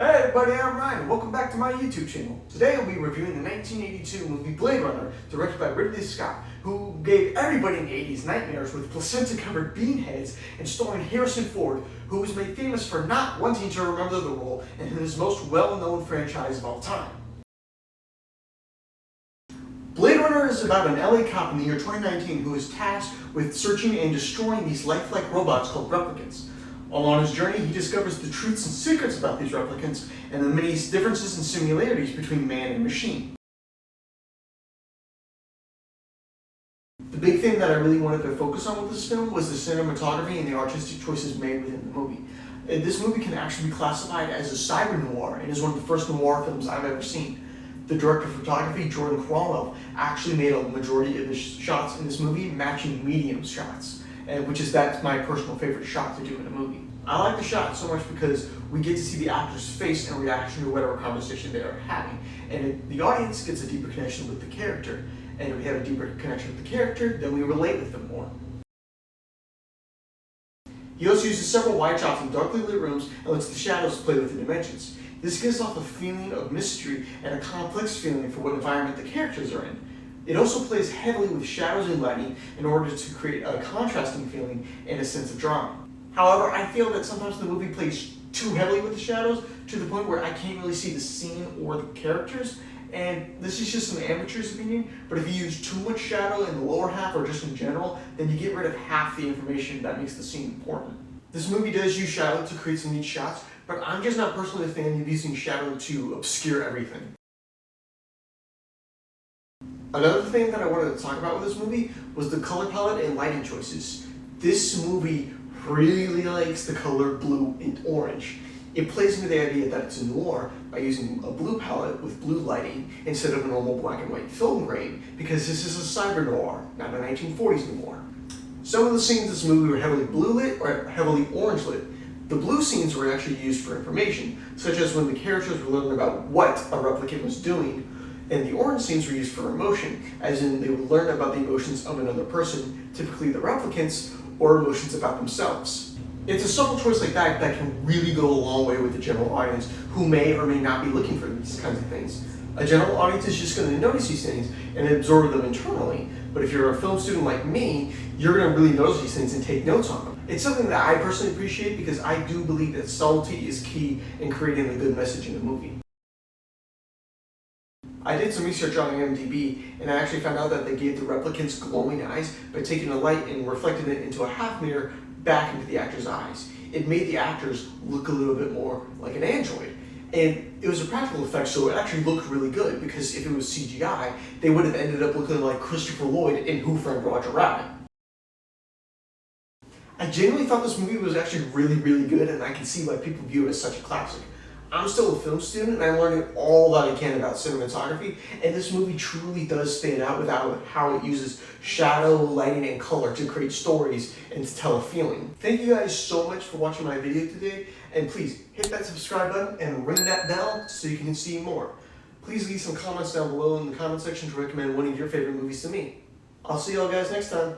Hey everybody, I'm Ryan. Welcome back to my YouTube channel. Today I'll be reviewing the 1982 movie Blade Runner, directed by Ridley Scott, who gave everybody in the 80s nightmares with placenta-covered bean heads, and starring Harrison Ford, who was made famous for not wanting to remember the role in his most well-known franchise of all time. Blade Runner is about an LA cop in the year 2019 who is tasked with searching and destroying these lifelike robots called Replicants. Along his journey, he discovers the truths and secrets about these replicants and the many differences and similarities between man and machine. The big thing that I really wanted to focus on with this film was the cinematography and the artistic choices made within the movie. This movie can actually be classified as a cyber noir and is one of the first noir films I've ever seen. The director of photography, Jordan Cromwell, actually made a majority of the shots in this movie matching medium shots, that's my personal favorite shot to do in a movie. I like the shot so much because we get to see the actor's face and reaction to whatever conversation they are having, and the audience gets a deeper connection with the character. And if we have a deeper connection with the character, then we relate with them more. He also uses several wide shots in darkly lit rooms and lets the shadows play with the dimensions. This gives off a feeling of mystery and a complex feeling for what environment the characters are in. It also plays heavily with shadows and lighting in order to create a contrasting feeling and a sense of drama. However, I feel that sometimes the movie plays too heavily with the shadows to the point where I can't really see the scene or the characters, and this is just an amateur's opinion, but if you use too much shadow in the lower half or just in general, then you get rid of half the information that makes the scene important. This movie does use shadow to create some neat shots, but I'm just not personally a fan of using shadow to obscure everything. Another thing that I wanted to talk about with this movie was the color palette and lighting choices. This movie really likes the color blue and orange. It plays into the idea that it's a noir by using a blue palette with blue lighting instead of a normal black and white film grain, because this is a cyber noir, not a 1940s noir. Some of the scenes in this movie were heavily blue lit or heavily orange lit. The blue scenes were actually used for information, such as when the characters were learning about what a replicant was doing, and the orange scenes were used for emotion, as in they would learn about the emotions of another person, typically the replicants, or emotions about themselves. It's a subtle choice like that that can really go a long way with the general audience who may or may not be looking for these kinds of things. A general audience is just going to notice these things and absorb them internally, but if you're a film student like me, you're going to really notice these things and take notes on them. It's something that I personally appreciate because I do believe that subtlety is key in creating a good message in a movie. I did some research on IMDb, and I actually found out that they gave the replicants glowing eyes by taking a light and reflecting it into a half mirror back into the actor's eyes. It made the actors look a little bit more like an android. And it was a practical effect, so it actually looked really good, because if it was CGI, they would have ended up looking like Christopher Lloyd in Who Framed Roger Rabbit. I genuinely thought this movie was actually really good, and I can see why people view it as such a classic. I'm still a film student, and I'm learning all that I can about cinematography, and this movie truly does stand out with how it uses shadow, lighting, and color to create stories and to tell a feeling. Thank you guys so much for watching my video today, and please hit that subscribe button and ring that bell so you can see more. Please leave some comments down below in the comment section to recommend one of your favorite movies to me. I'll see y'all guys next time.